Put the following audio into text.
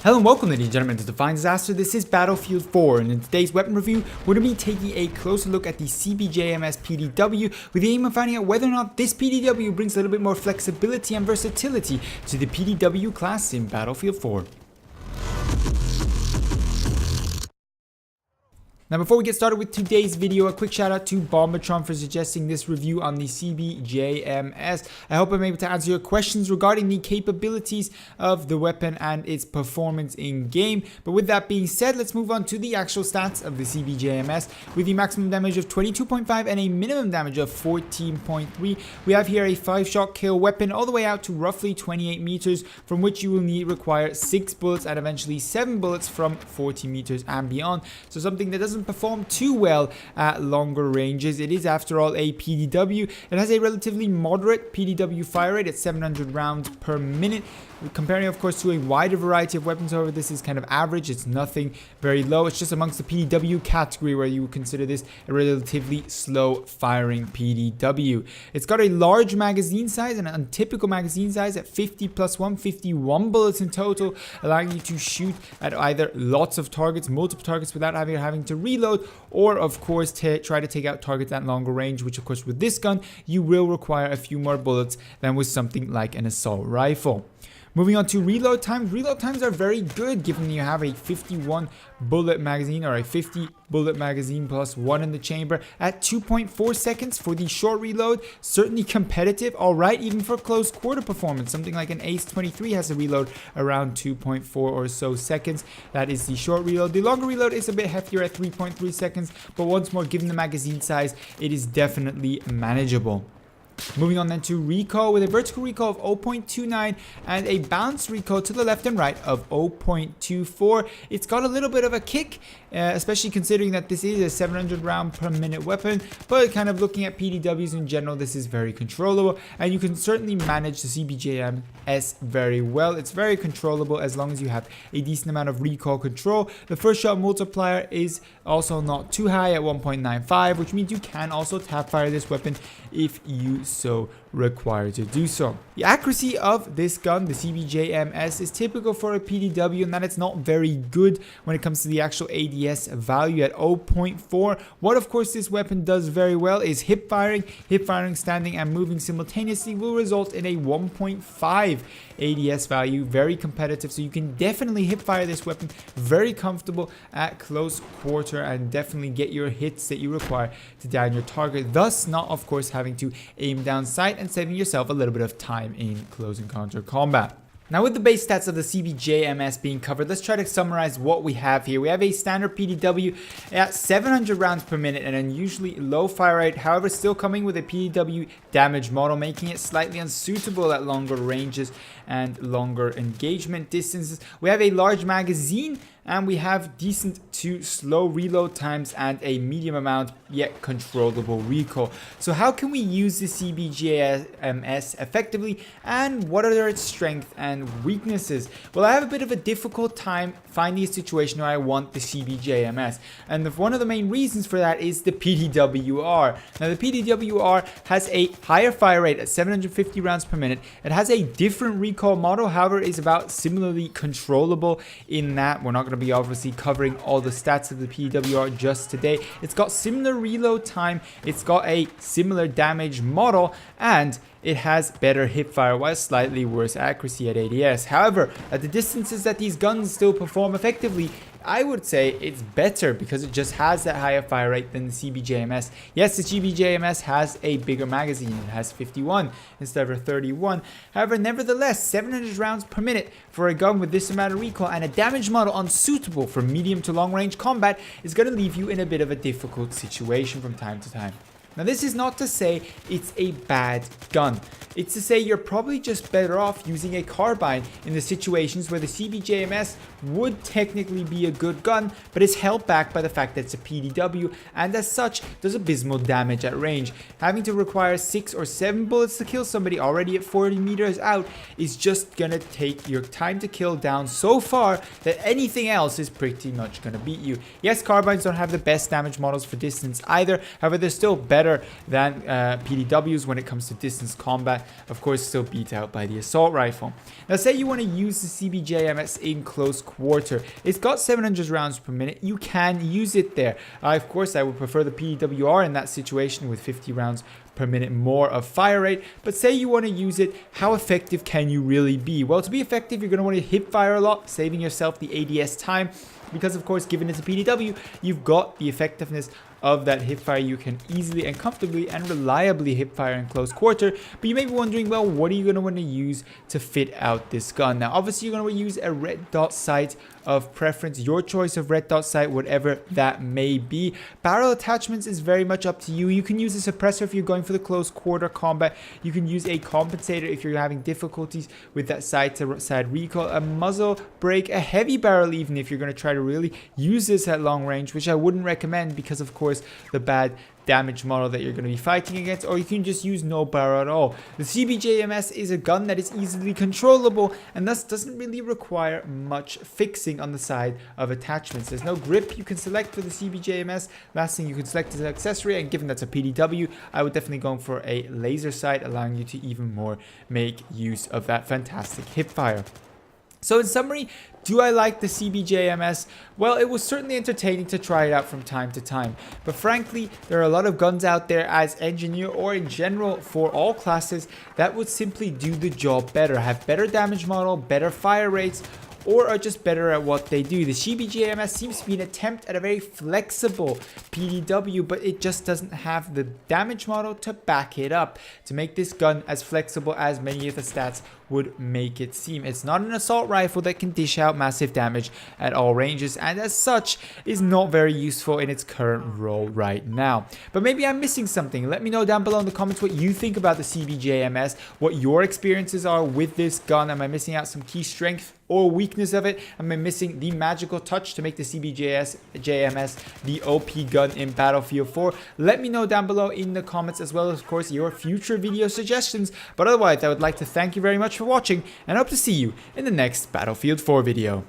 Hello and welcome, ladies and gentlemen, to Define Disaster. This is Battlefield 4, and in today's weapon review, we're going to be taking a closer look at the CBJ-MS PDW with the aim of finding out whether or not this PDW brings a little bit more flexibility and versatility to the PDW class in Battlefield 4. Now, before we get started with today's video, a quick shout out to Bombatron for suggesting this review on the CBJ-MS. I hope I'm able to answer your questions regarding the capabilities of the weapon and its performance in game. But with that being said, let's move on to the actual stats of the CBJ-MS. With the maximum damage of 22.5 and a minimum damage of 14.3, we have here a 5-shot kill weapon all the way out to roughly 28 meters, from which you will require 6 bullets and eventually 7 bullets from 40 meters and beyond. So something that doesn't perform too well at longer ranges. It is, after all, a PDW. It has a relatively moderate PDW fire rate at 700 rounds per minute. Comparing, of course, to a wider variety of weapons, however, this is kind of average. It's nothing very low. It's just amongst the PDW category where you would consider this a relatively slow firing PDW. It's got a large magazine size, an untypical magazine size at 50 plus 1, 51 bullets in total, allowing you to shoot at either lots of targets, multiple targets, without having to reload, or of course try to take out targets at longer range, which of course with this gun you will require a few more bullets than with something like an assault rifle. Moving on to reload times. Reload times are very good given you have a 51 bullet magazine, or a 50 bullet magazine plus 1 in the chamber at 2.4 seconds for the short reload. Certainly competitive, alright, even for close quarter performance. Something like an Ace 23 has a reload around 2.4 or so seconds. That is the short reload. The longer reload is a bit heftier at 3.3 seconds, but once more, given the magazine size, it is definitely manageable. Moving on then to recoil, with a vertical recoil of 0.29 and a balanced recoil to the left and right of 0.24. It's got a little bit of a kick, especially considering that this is a 700 round per minute weapon, but kind of looking at PDWs in general, this is very controllable, and you can certainly manage the CBJ-MS very well. It's very controllable as long as you have a decent amount of recoil control. The first shot multiplier is also not too high at 1.95, which means you can also tap fire this weapon if you so required to do so. The accuracy of this gun, the CBJ-MS, is typical for a PDW in that it's not very good when it comes to the actual ADS value at 0.4. What of course this weapon does very well is hip firing. Hip firing, standing and moving simultaneously will result in a 1.5 ADS value, very competitive, so you can definitely hip fire this weapon, very comfortable at close quarter, and definitely get your hits that you require to down your target, thus not of course having to aim down sight and saving yourself a little bit of time in close encounter combat. Now, with the base stats of the CBJ-MS being covered, let's try to summarize what we have here. We have a standard PDW at 700 rounds per minute, an unusually low fire rate, however still coming with a PDW damage model, making it slightly unsuitable at longer ranges and longer engagement distances. We have a large magazine, and we have decent to slow reload times and a medium amount yet controllable recoil. So how can we use the CBJ-MS effectively, and what are its strengths and weaknesses? Well, I have a bit of a difficult time finding a situation where I want the CBJ-MS, and one of the main reasons for that is the PDWR. Now, the PDWR has a higher fire rate at 750 rounds per minute. It has a different recoil model, however is about similarly controllable in that we're not going to be obviously covering all the stats of the PDWR just today. It's got similar reload time, it's got a similar damage model, and it has better hipfire while slightly worse accuracy at ADS. However, at the distances that these guns still perform effectively, I would say it's better because it just has that higher fire rate than the CBJ-MS. Yes, the CBJ-MS has a bigger magazine. It has 51 instead of 31. However, nevertheless, 700 rounds per minute for a gun with this amount of recoil and a damage model unsuitable for medium to long range combat is going to leave you in a bit of a difficult situation from time to time. Now, this is not to say it's a bad gun. It's to say you're probably just better off using a carbine in the situations where the CBJ-MS would technically be a good gun, but is held back by the fact that it's a PDW, and as such does abysmal damage at range. Having to require 6 or 7 bullets to kill somebody already at 40 meters out is just gonna take your time to kill down so far that anything else is pretty much gonna beat you. Yes, carbines don't have the best damage models for distance either, however they're still better better than PDWs when it comes to distance combat. Of course, still beat out by the assault rifle. Now, say you want to use the CBJ-MS in close quarter. It's got 700 rounds per minute. You can use it there. Of course, I would prefer the PDWR in that situation with 50 rounds per minute more of fire rate. But say you want to use it, how effective can you really be? Well, to be effective, you're going to want to hip fire a lot, saving yourself the ADS time. Because, of course, given it's a PDW, you've got the effectiveness of that hip fire. You can easily and comfortably and reliably hip fire in close quarter. But you may be wondering, well, what are you going to want to use to fit out this gun? Now, obviously, you're going to use a red dot sight of preference, your choice of red dot sight, whatever that may be. Barrel attachments is very much up to you. You can use a suppressor if you're going for the close quarter combat. You can use a compensator if you're having difficulties with that side to side recoil, a muzzle brake, a heavy barrel even if you're going to try to really use this at long range, which I wouldn't recommend because, of course, the bad damage model that you're going to be fighting against, or you can just use no barrel at all. The CBJ-MS is a gun that is easily controllable and thus doesn't really require much fixing on the side of attachments. There's no grip you can select for the CBJ-MS. Last thing you can select is an accessory, and given that's a PDW, I would definitely go for a laser sight, allowing you to even more make use of that fantastic hip fire. So in summary, do I like the CBJ-MS? Well, it was certainly entertaining to try it out from time to time. But frankly, there are a lot of guns out there as engineer or in general for all classes that would simply do the job better, have better damage model, better fire rates, or are just better at what they do. The CBJ-MS seems to be an attempt at a very flexible PDW, but it just doesn't have the damage model to back it up, to make this gun as flexible as many of the stats would make it seem. It's not an assault rifle that can dish out massive damage at all ranges, and as such is not very useful in its current role right now. But maybe I'm missing something. Let me know down below in the comments what you think about the CBJ-MS, what your experiences are with this gun. Am I missing out some key strength or weakness of it? Am I missing the magical touch to make the CBJ-MS the OP gun in Battlefield 4? Let me know down below in the comments, as well as, of course, your future video suggestions. But otherwise, I would like to thank you very much for watching, and I hope to see you in the next Battlefield 4 video.